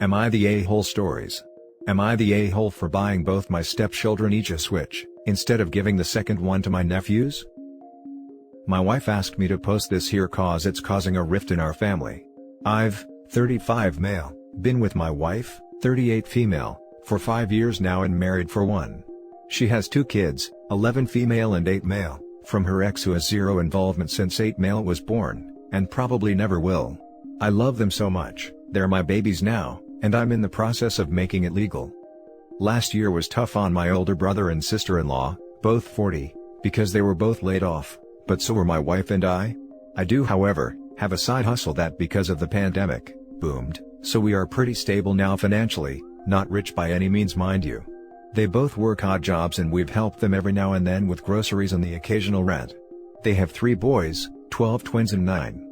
Am I the a-hole stories? Am I the a-hole for buying both my stepchildren each a Switch, instead of giving the second one to my nephews? My wife asked me to post this here cause it's causing a rift in our family. I've, 35 male, been with my wife, 38 female, for 5 years now and married for 1. She has 2 kids, 11 female and 8 male, from her ex who has 0 involvement since 8 male was born, and probably never will. I love them so much, they're my babies now, and I'm in the process of making it legal. Last year was tough on my older brother and sister-in-law, both 40, because they were both laid off, but so were my wife and I. I do however, have a side hustle that because of the pandemic, boomed, so we are pretty stable now financially, not rich by any means mind you. They both work odd jobs and we've helped them every now and then with groceries and the occasional rent. They have 3 boys, 12 twins and 9.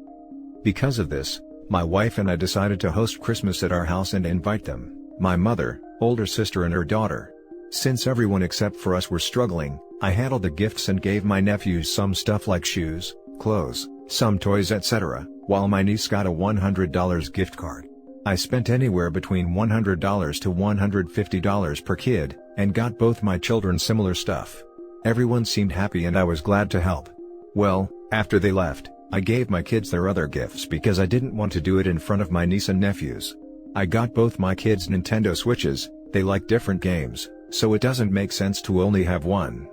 Because of this, my wife and I decided to host Christmas at our house and invite them, my mother, older sister and her daughter. Since everyone except for us were struggling, I handled the gifts and gave my nephews some stuff like shoes, clothes, some toys etc., while my niece got a $100 gift card. I spent anywhere between $100 to $150 per kid, and got both my children similar stuff. Everyone seemed happy and I was glad to help. Well, after they left, I gave my kids their other gifts because I didn't want to do it in front of my niece and nephews. I got both my kids Nintendo Switches, they like different games, so it doesn't make sense to only have one.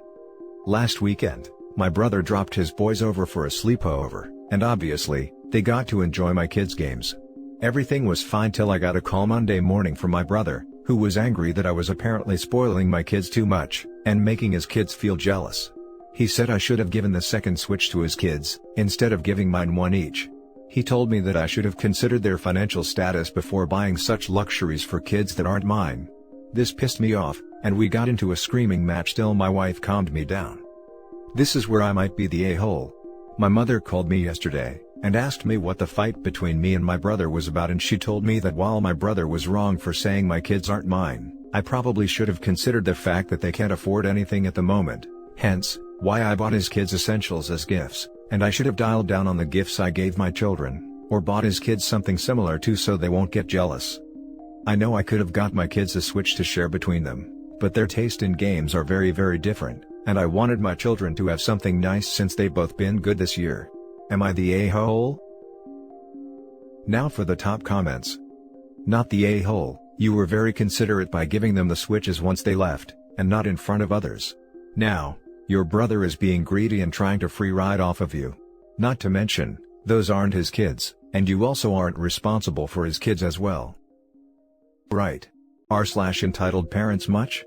Last weekend, my brother dropped his boys over for a sleepover, and obviously, they got to enjoy my kids' games. Everything was fine till I got a call Monday morning from my brother, who was angry that I was apparently spoiling my kids too much, and making his kids feel jealous. He said I should have given the second Switch to his kids, instead of giving mine one each. He told me that I should have considered their financial status before buying such luxuries for kids that aren't mine. This pissed me off, and we got into a screaming match till my wife calmed me down. This is where I might be the a-hole. My mother called me yesterday, and asked me what the fight between me and my brother was about, and she told me that while my brother was wrong for saying my kids aren't mine, I probably should have considered the fact that they can't afford anything at the moment, hence, why I bought his kids essentials as gifts, and I should have dialed down on the gifts I gave my children, or bought his kids something similar too so they won't get jealous. I know I could have got my kids a Switch to share between them, but their taste in games are very different, and I wanted my children to have something nice since they've both been good this year. Am I the a-hole? Now for the top comments. Not the a-hole, you were very considerate by giving them the Switches once they left, and not in front of others. Now, your brother is being greedy and trying to free ride off of you. Not to mention, those aren't his kids, and you also aren't responsible for his kids as well. Right. R/entitled parents much?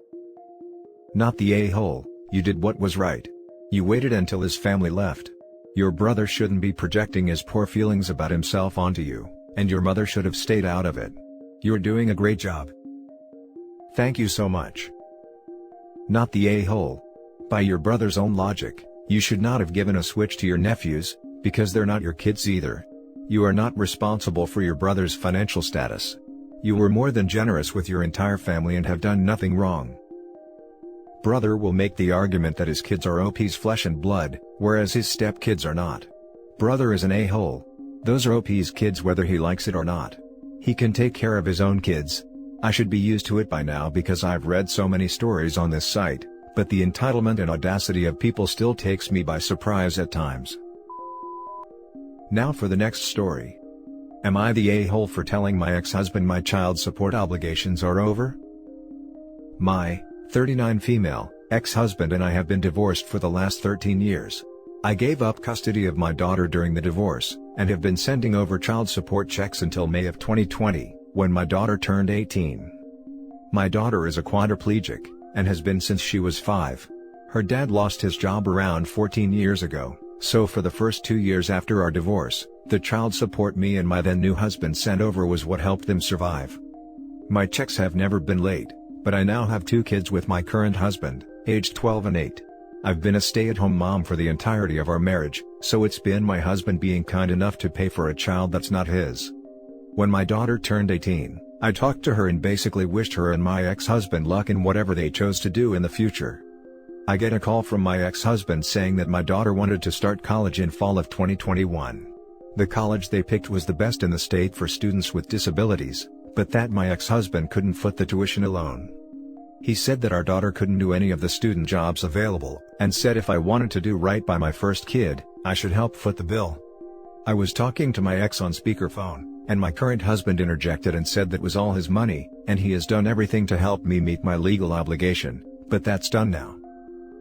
Not the a-hole, you did what was right. You waited until his family left. Your brother shouldn't be projecting his poor feelings about himself onto you, and your mother should have stayed out of it. You're doing a great job. Thank you so much. Not the a-hole. By your brother's own logic, you should not have given a Switch to your nephews, because they're not your kids either. You are not responsible for your brother's financial status. You were more than generous with your entire family and have done nothing wrong. Brother will make the argument that his kids are OP's flesh and blood, whereas his stepkids are not. Brother is an a-hole. Those are OP's kids whether he likes it or not. He can take care of his own kids. I should be used to it by now because I've read so many stories on this site, but the entitlement and audacity of people still takes me by surprise at times. Now for the next story. Am I the a-hole for telling my ex-husband my child support obligations are over? My 39 female, ex-husband and I have been divorced for the last 13 years. I gave up custody of my daughter during the divorce, and have been sending over child support checks until May of 2020, when my daughter turned 18. My daughter is a quadriplegic, and has been since she was 5. Her dad lost his job around 14 years ago, so for the first 2 years after our divorce, the child support me and my then new husband sent over was what helped them survive. My checks have never been late, but I now have 2 kids with my current husband, aged 12 and 8. I've been a stay-at-home mom for the entirety of our marriage, so it's been my husband being kind enough to pay for a child that's not his. When my daughter turned 18, I talked to her and basically wished her and my ex-husband luck in whatever they chose to do in the future. I get a call from my ex-husband saying that my daughter wanted to start college in fall of 2021. The college they picked was the best in the state for students with disabilities, but that my ex-husband couldn't foot the tuition alone. He said that our daughter couldn't do any of the student jobs available, and said if I wanted to do right by my first kid, I should help foot the bill. I was talking to my ex on speakerphone, and my current husband interjected and said that was all his money, and he has done everything to help me meet my legal obligation, but that's done now.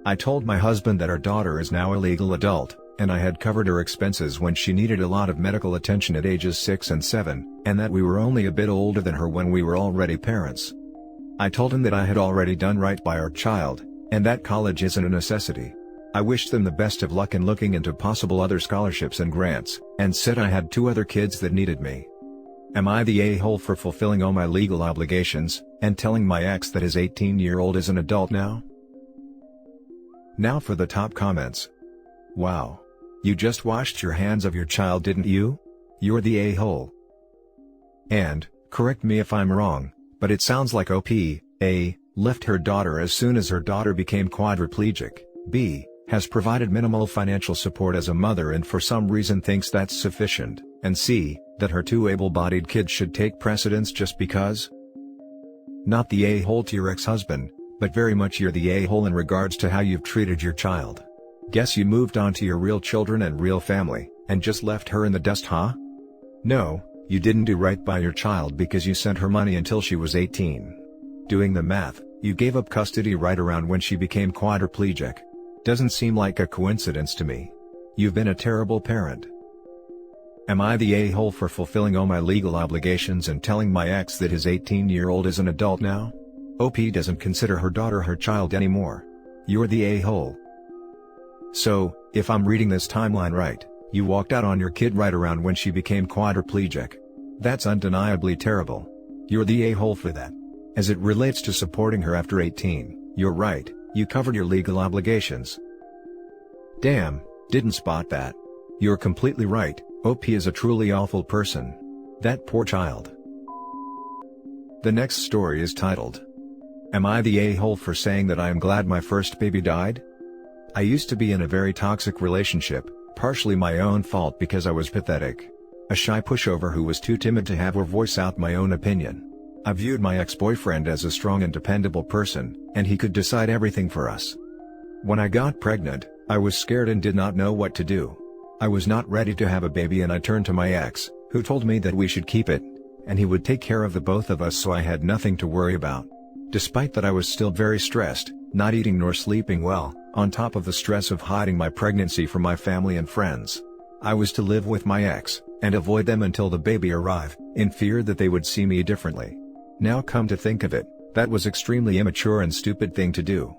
I told my husband that our daughter is now a legal adult, and I had covered her expenses when she needed a lot of medical attention at ages 6 and 7, and that we were only a bit older than her when we were already parents. I told him that I had already done right by our child, and that college isn't a necessity. I wished them the best of luck in looking into possible other scholarships and grants, and said I had 2 other kids that needed me. Am I the a-hole for fulfilling all my legal obligations, and telling my ex that his 18-year-old is an adult now? Now for the top comments. Wow. You just washed your hands of your child, didn't you? You're the a-hole. And, correct me if I'm wrong, but it sounds like OP, A, left her daughter as soon as her daughter became quadriplegic, B, has provided minimal financial support as a mother and for some reason thinks that's sufficient, and C, that her 2 able-bodied kids should take precedence just because? Not the a-hole to your ex-husband, but very much you're the a-hole in regards to how you've treated your child. Guess you moved on to your real children and real family, and just left her in the dust, huh? No, you didn't do right by your child because you sent her money until she was 18. Doing the math, you gave up custody right around when she became quadriplegic. Doesn't seem like a coincidence to me. You've been a terrible parent. Am I the a-hole for fulfilling all my legal obligations and telling my ex that his 18-year-old is an adult now? OP doesn't consider her daughter her child anymore. You're the a-hole. So, if I'm reading this timeline right, you walked out on your kid right around when she became quadriplegic. That's undeniably terrible. You're the a-hole for that. As it relates to supporting her after 18, you're right, you covered your legal obligations. Damn, didn't spot that. You're completely right, OP is a truly awful person. That poor child. The next story is titled, Am I the a-hole for saying that I am glad my first baby died? I used to be in a very toxic relationship, partially my own fault because I was pathetic. A shy pushover who was too timid to have or voice out my own opinion. I viewed my ex-boyfriend as a strong and dependable person, and he could decide everything for us. When I got pregnant, I was scared and did not know what to do. I was not ready to have a baby and I turned to my ex, who told me that we should keep it, and he would take care of the both of us so I had nothing to worry about. Despite that I was still very stressed, not eating nor sleeping well, on top of the stress of hiding my pregnancy from my family and friends. I was to live with my ex, and avoid them until the baby arrived, in fear that they would see me differently. Now come to think of it, that was extremely immature and stupid thing to do.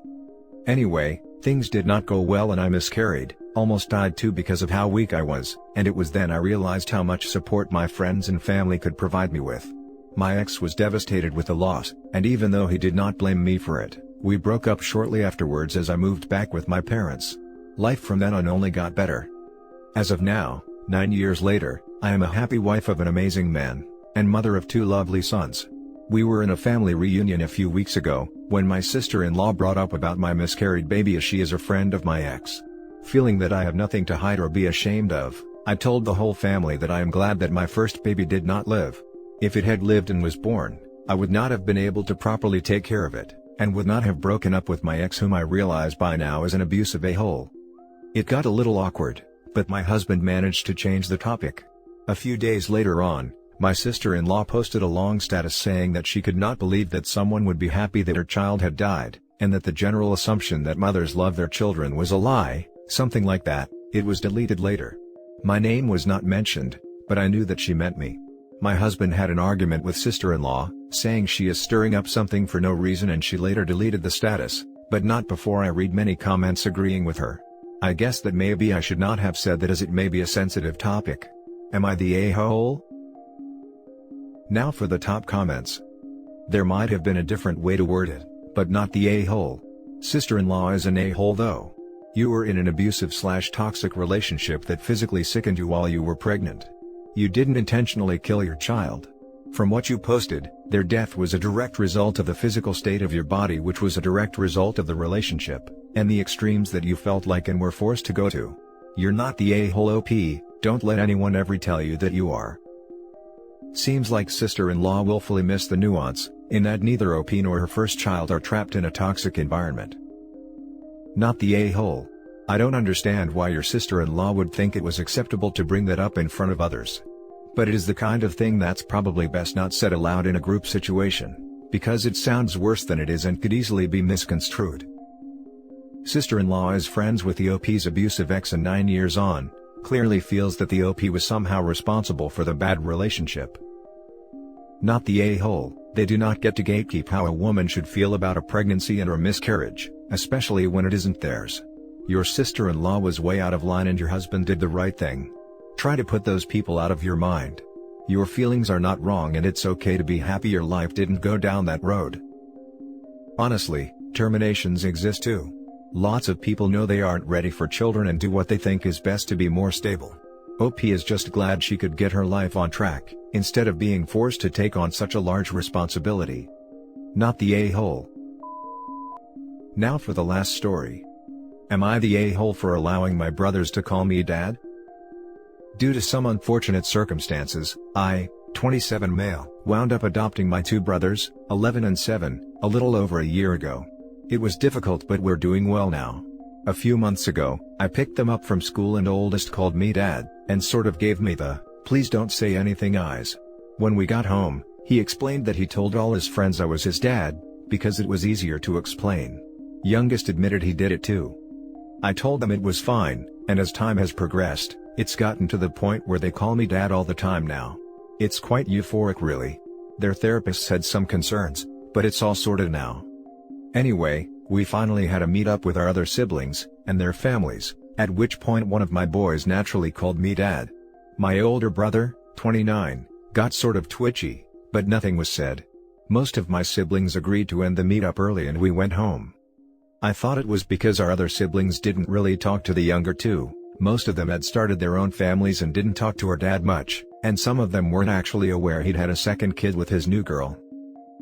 Anyway, things did not go well and I miscarried, almost died too because of how weak I was, and it was then I realized how much support my friends and family could provide me with. My ex was devastated with the loss, and even though he did not blame me for it, we broke up shortly afterwards as I moved back with my parents. Life from then on only got better. As of now, 9 years later, I am a happy wife of an amazing man, and mother of 2 lovely sons. We were in a family reunion a few weeks ago, when my sister-in-law brought up about my miscarried baby as she is a friend of my ex. Feeling that I have nothing to hide or be ashamed of, I told the whole family that I am glad that my first baby did not live. If it had lived and was born, I would not have been able to properly take care of it, and would not have broken up with my ex whom I realize by now is an abusive a-hole. It got a little awkward, but my husband managed to change the topic. A few days later on, my sister-in-law posted a long status saying that she could not believe that someone would be happy that her child had died, and that the general assumption that mothers love their children was a lie, something like that. It was deleted later. My name was not mentioned, but I knew that she meant me. My husband had an argument with sister-in-law, saying she is stirring up something for no reason, and she later deleted the status, but not before I read many comments agreeing with her. I guess that maybe I should not have said that as it may be a sensitive topic. Am I the a-hole? Now for the top comments. There might have been a different way to word it, but not the a-hole. Sister-in-law is an a-hole though. You were in an abusive/toxic relationship that physically sickened you while you were pregnant. You didn't intentionally kill your child. From what you posted, their death was a direct result of the physical state of your body, which was a direct result of the relationship, and the extremes that you felt like and were forced to go to. You're not the a-hole OP, don't let anyone ever tell you that you are. Seems like sister-in-law willfully missed the nuance, in that neither OP nor her first child are trapped in a toxic environment. Not the a-hole. I don't understand why your sister-in-law would think it was acceptable to bring that up in front of others. But it is the kind of thing that's probably best not said aloud in a group situation, because it sounds worse than it is and could easily be misconstrued. Sister-in-law is friends with the OP's abusive ex and 9 years on, clearly feels that the OP was somehow responsible for the bad relationship. Not the a-hole. They do not get to gatekeep how a woman should feel about a pregnancy and/or miscarriage, especially when it isn't theirs. Your sister-in-law was way out of line and your husband did the right thing. Try to put those people out of your mind. Your feelings are not wrong and it's okay to be happy your life didn't go down that road. Honestly, terminations exist too. Lots of people know they aren't ready for children and do what they think is best to be more stable. OP is just glad she could get her life on track, instead of being forced to take on such a large responsibility. Not the a-hole. Now for the last story. Am I the a-hole for allowing my brothers to call me dad? Due to some unfortunate circumstances, I, 27 male, wound up adopting my two brothers, 11 and 7, a little over a year ago. It was difficult but we're doing well now. A few months ago, I picked them up from school and oldest called me dad, and sort of gave me the, please don't say anything eyes. When we got home, he explained that he told all his friends I was his dad, because it was easier to explain. Youngest admitted he did it too. I told them it was fine, and as time has progressed, it's gotten to the point where they call me dad all the time now. It's quite euphoric really. Their therapists had some concerns, but it's all sorted now. Anyway, we finally had a meet-up with our other siblings, and their families, at which point one of my boys naturally called me dad. My older brother, 29, got sort of twitchy, but nothing was said. Most of my siblings agreed to end the meet-up early and we went home. I thought it was because our other siblings didn't really talk to the younger two. Most of them had started their own families and didn't talk to our dad much, and some of them weren't actually aware he'd had a second kid with his new girl.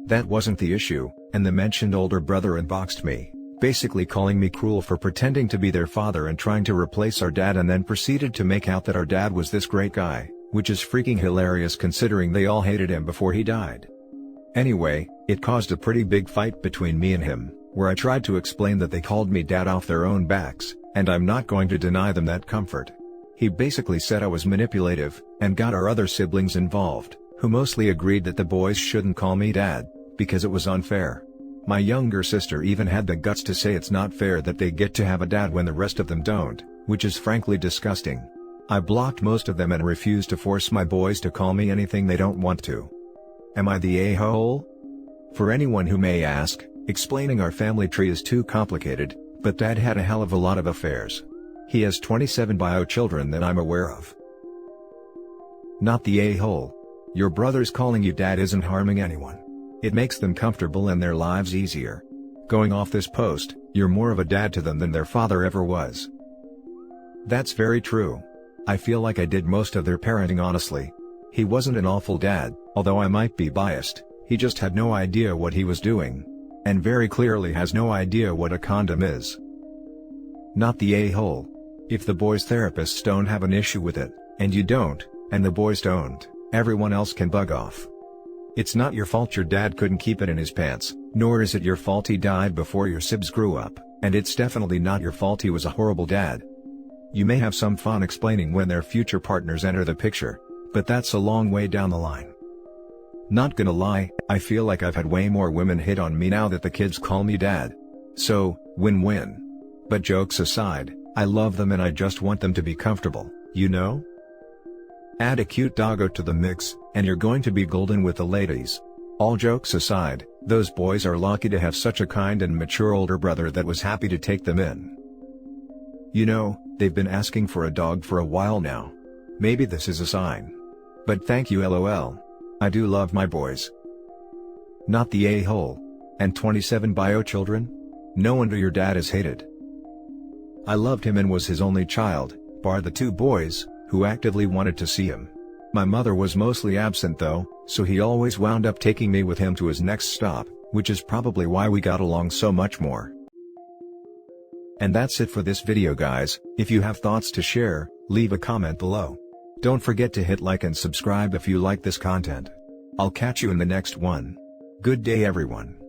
That wasn't the issue, and the mentioned older brother inboxed me, basically calling me cruel for pretending to be their father and trying to replace our dad, and then proceeded to make out that our dad was this great guy, which is freaking hilarious considering they all hated him before he died. Anyway, it caused a pretty big fight between me and him, where I tried to explain that they called me dad off their own backs, and I'm not going to deny them that comfort. He basically said I was manipulative, and got our other siblings involved, who mostly agreed that the boys shouldn't call me dad, because it was unfair. My younger sister even had the guts to say it's not fair that they get to have a dad when the rest of them don't, which is frankly disgusting. I blocked most of them and refused to force my boys to call me anything they don't want to. Am I the a-hole? For anyone who may ask, explaining our family tree is too complicated, but Dad had a hell of a lot of affairs. He has 27 bio children that I'm aware of. Not the a-hole. Your brothers calling you dad isn't harming anyone. It makes them comfortable and their lives easier. Going off this post, you're more of a dad to them than their father ever was. That's very true. I feel like I did most of their parenting honestly. He wasn't an awful dad, although I might be biased, he just had no idea what he was doing. And very clearly has no idea what a condom is. Not the a-hole. If the boys' therapists don't have an issue with it, and you don't, and the boys don't, everyone else can bug off. It's not your fault your dad couldn't keep it in his pants, nor is it your fault he died before your sibs grew up, and it's definitely not your fault he was a horrible dad. You may have some fun explaining when their future partners enter the picture, but that's a long way down the line. Not gonna lie, I feel like I've had way more women hit on me now that the kids call me dad. So, win-win. But jokes aside, I love them and I just want them to be comfortable, you know? Add a cute doggo to the mix, and you're going to be golden with the ladies. All jokes aside, those boys are lucky to have such a kind and mature older brother that was happy to take them in. You know, they've been asking for a dog for a while now. Maybe this is a sign. But thank you LOL. I do love my boys. Not the a-hole. And 27 bio children? No wonder your dad is hated. I loved him and was his only child, bar the two boys, who actively wanted to see him. My mother was mostly absent though, so he always wound up taking me with him to his next stop, which is probably why we got along so much more. And that's it for this video guys. If you have thoughts to share, leave a comment below. Don't forget to hit like and subscribe if you like this content. I'll catch you in the next one. Good day everyone.